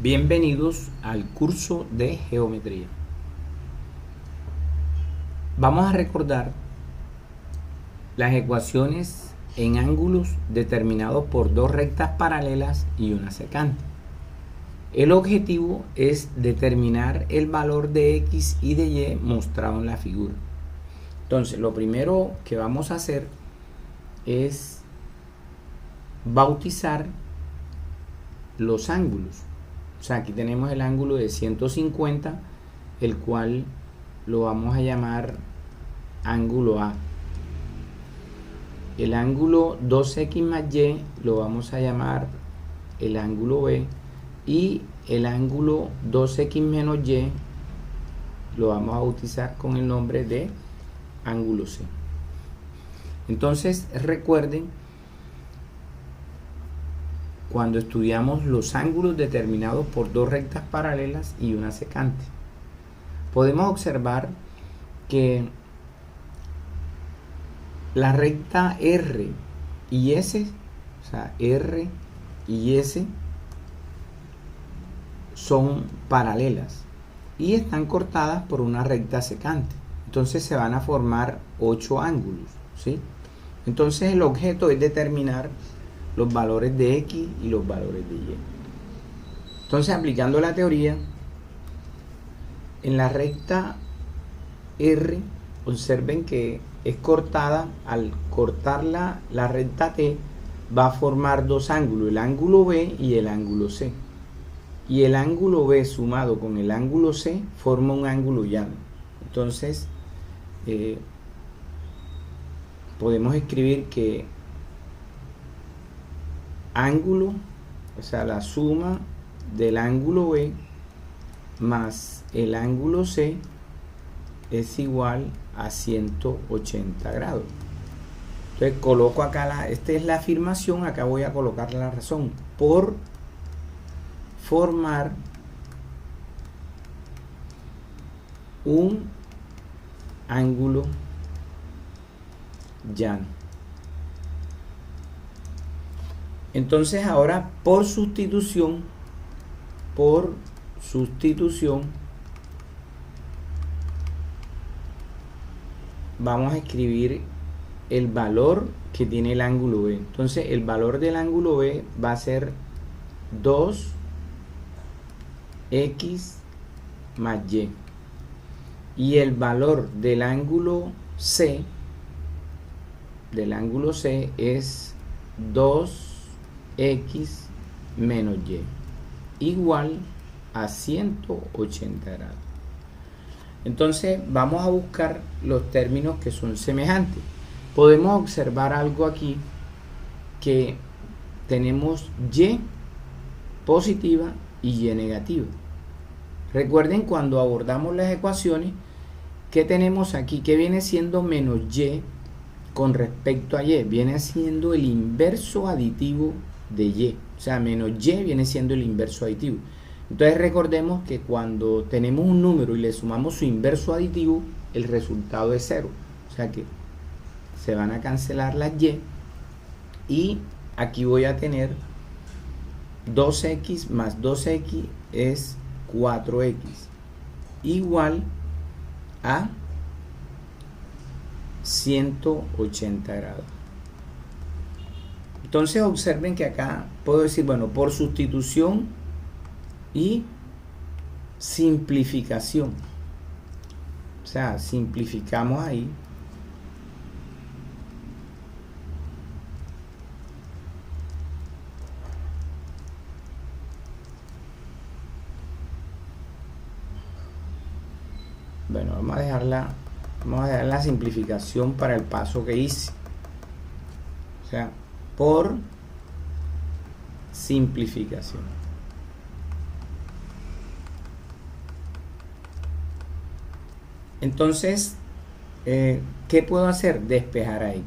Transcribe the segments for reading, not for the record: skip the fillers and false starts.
Bienvenidos al curso de geometría. Vamos a recordar las ecuaciones en ángulos determinados por dos rectas paralelas y una secante. El objetivo es determinar el valor de X y de Y mostrado en la figura. Entonces, lo primero que vamos a hacer es bautizar los ángulos. O sea, aquí tenemos el ángulo de 150, el cual lo vamos a llamar ángulo A. El ángulo 2X más Y lo vamos a llamar el ángulo B. Y el ángulo 2X menos Y lo vamos a bautizar con el nombre de ángulo C. Entonces, recuerden, cuando estudiamos los ángulos determinados por dos rectas paralelas y una secante, podemos observar que la recta R y S, o sea, R y S, son paralelas y están cortadas por una recta secante. Entonces se van a formar 8 ángulos, ¿sí? Entonces el objeto es determinar los valores de X y los valores de Y. Entonces, aplicando la teoría, en la recta R, observen que es cortada. Al cortarla, la recta T va a formar dos ángulos, el ángulo B y el ángulo C. Y el ángulo B sumado con el ángulo C forma un ángulo llano. Entonces, podemos escribir que ángulo, o sea, la suma del ángulo B más el ángulo C es igual a 180 grados. Entonces coloco acá, esta es la afirmación, acá voy a colocar la razón, por formar un ángulo llano. Entonces ahora por sustitución vamos a escribir el valor que tiene el ángulo B. Entonces el valor del ángulo B va a ser 2X más Y. Y el valor del ángulo C es 2X menos Y, igual a 180 grados. Entonces vamos a buscar los términos que son semejantes. Podemos observar algo aquí, que tenemos Y positiva y Y negativa. Recuerden, cuando abordamos las ecuaciones, que tenemos aquí, que viene siendo menos Y con respecto a Y, viene siendo el inverso aditivo de Y. O sea, menos Y viene siendo el inverso aditivo. Entonces recordemos que cuando tenemos un número y le sumamos su inverso aditivo, el resultado es 0. O sea que se van a cancelar las Y. Y aquí voy a tener 2X más 2X es 4X, igual a 180 grados. Entonces observen que acá puedo decir, bueno, por sustitución y simplificación. O sea, simplificamos ahí. Bueno, vamos a dejar la simplificación para el paso que hice. O sea, por simplificación. Entonces, ¿qué puedo hacer? Despejar a X.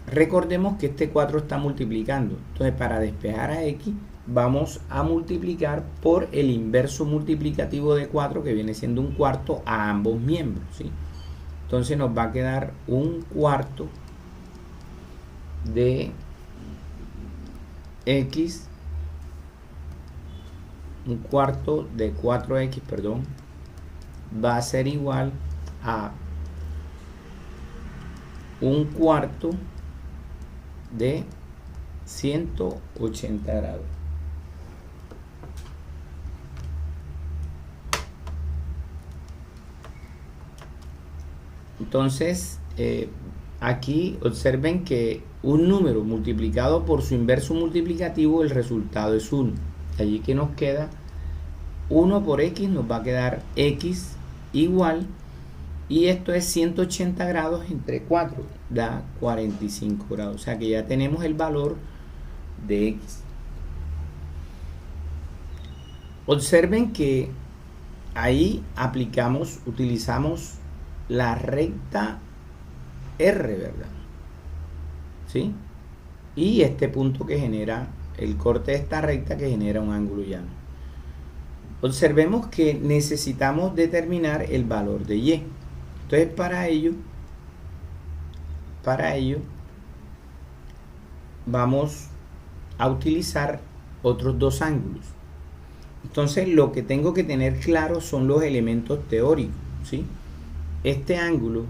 Recordemos que este 4 está multiplicando. Entonces, para despejar a X, vamos a multiplicar por el inverso multiplicativo de 4, que viene siendo un cuarto, a ambos miembros, ¿sí? Entonces nos va a quedar un cuarto de x, un cuarto de 4x, perdón, va a ser igual a un cuarto de 180 grados. Entonces, aquí observen que un número multiplicado por su inverso multiplicativo, el resultado es 1. Allí que nos queda 1 por x, nos va a quedar x igual, y esto es 180 grados entre 4, da 45 grados. O sea que ya tenemos el valor de x. Observen que ahí utilizamos la recta R, ¿verdad? ¿Sí? Y este punto que genera el corte de esta recta que genera un ángulo llano. Observemos que necesitamos determinar el valor de y. Entonces para ello vamos a utilizar otros dos ángulos. Entonces lo que tengo que tener claro son los elementos teóricos, ¿sí? Este ángulo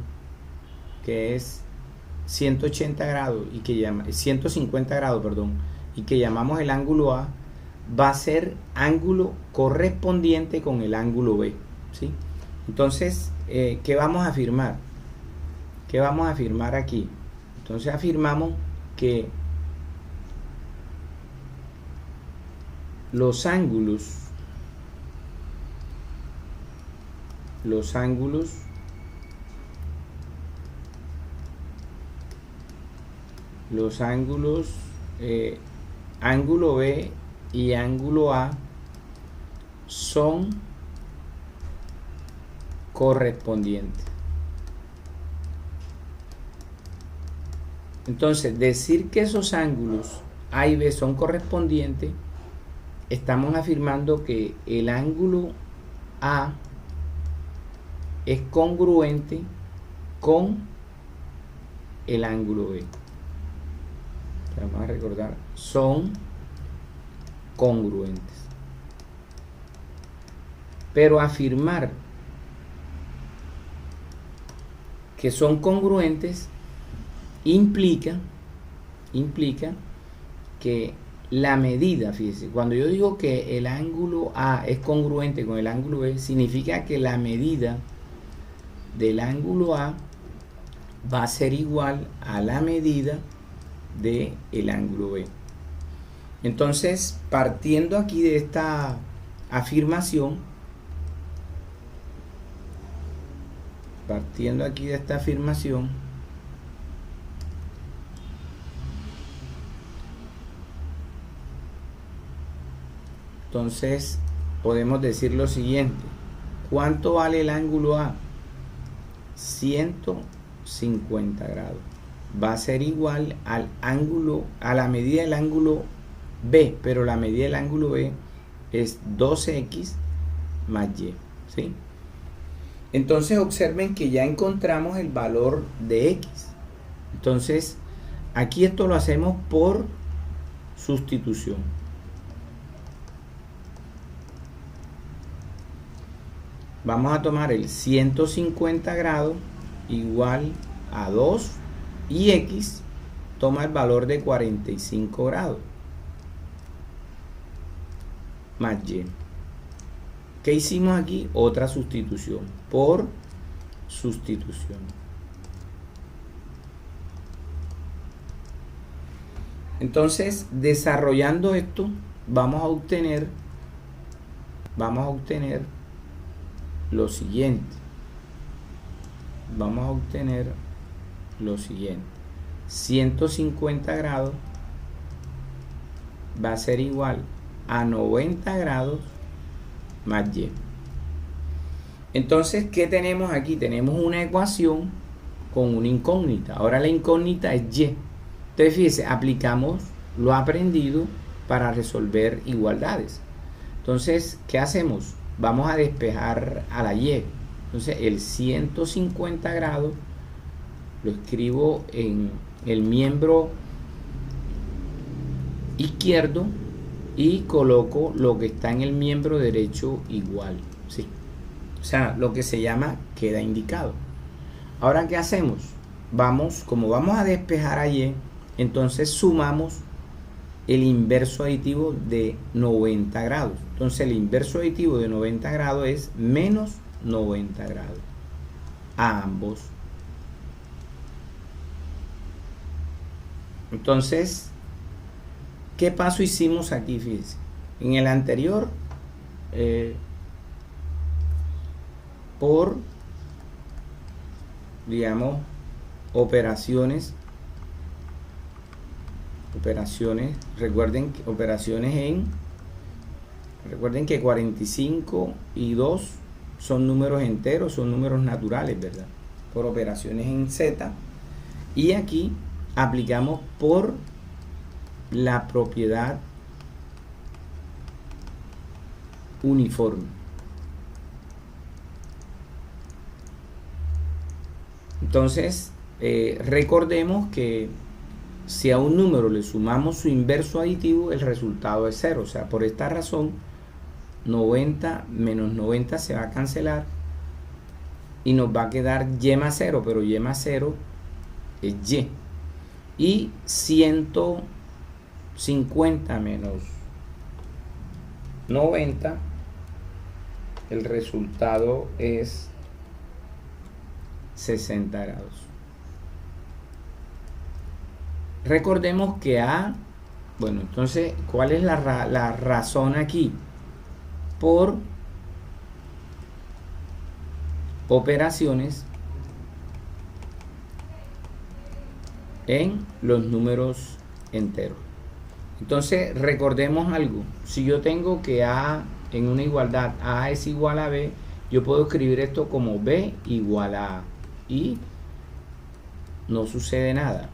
que es 180 grados y que 150 grados, perdón, y que llamamos el ángulo A, va a ser ángulo correspondiente con el ángulo B, ¿sí? Entonces, ¿qué vamos a afirmar? ¿Qué vamos a afirmar aquí? Entonces afirmamos que los ángulos ángulo B y ángulo A son correspondientes. Entonces, decir que esos ángulos A y B son correspondientes, estamos afirmando que el ángulo A es congruente con el ángulo B. Vamos a recordar, son congruentes. Pero afirmar que son congruentes implica que la medida, fíjese, cuando yo digo que el ángulo A es congruente con el ángulo B, significa que la medida del ángulo A va a ser igual a la medida del ángulo B. Entonces, partiendo aquí de esta afirmación, entonces podemos decir lo siguiente: ¿cuánto vale el ángulo A? 150 grados. Va a ser igual al ángulo, a la medida del ángulo B, pero la medida del ángulo B es 2x más y, ¿sí? Entonces observen que ya encontramos el valor de x. Entonces aquí esto lo hacemos por sustitución. Vamos a tomar el 150 grados igual a 2 y x toma el valor de 45 grados más y. ¿Qué hicimos aquí? Otra sustitución, por sustitución. Entonces, desarrollando esto, vamos a obtener lo siguiente. 150 grados va a ser igual a 90 grados más y. Entonces, ¿qué tenemos aquí? Tenemos una ecuación con una incógnita. Ahora la incógnita es y. Entonces, fíjense, aplicamos lo aprendido para resolver igualdades. Entonces, ¿qué hacemos? Vamos a despejar a la y. Entonces, el 150 grados lo escribo en el miembro izquierdo y coloco lo que está en el miembro derecho igual, ¿sí? O sea, lo que se llama queda indicado. Ahora, ¿qué hacemos? Como vamos a despejar a Y, entonces sumamos el inverso aditivo de 90 grados. Entonces el inverso aditivo de 90 grados es menos 90 grados a ambos. Entonces, ¿qué paso hicimos aquí? Fíjense. En el anterior, por, digamos, operaciones, recuerden que 45 y 2 son números enteros, son números naturales, ¿verdad? Por operaciones en Z. Y aquí aplicamos por la propiedad uniforme. Entonces, recordemos que si a un número le sumamos su inverso aditivo, el resultado es 0. O sea, por esta razón, 90 menos 90 se va a cancelar y nos va a quedar Y más 0, pero Y más 0 es Y. Y 150 menos 90, el resultado es 60 grados. Recordemos que bueno, entonces, ¿cuál es la razón aquí? Por operaciones en los números enteros. Entonces, recordemos algo. Si yo tengo que A en una igualdad, A es igual a B, yo puedo escribir esto como B igual a A. Y no sucede nada.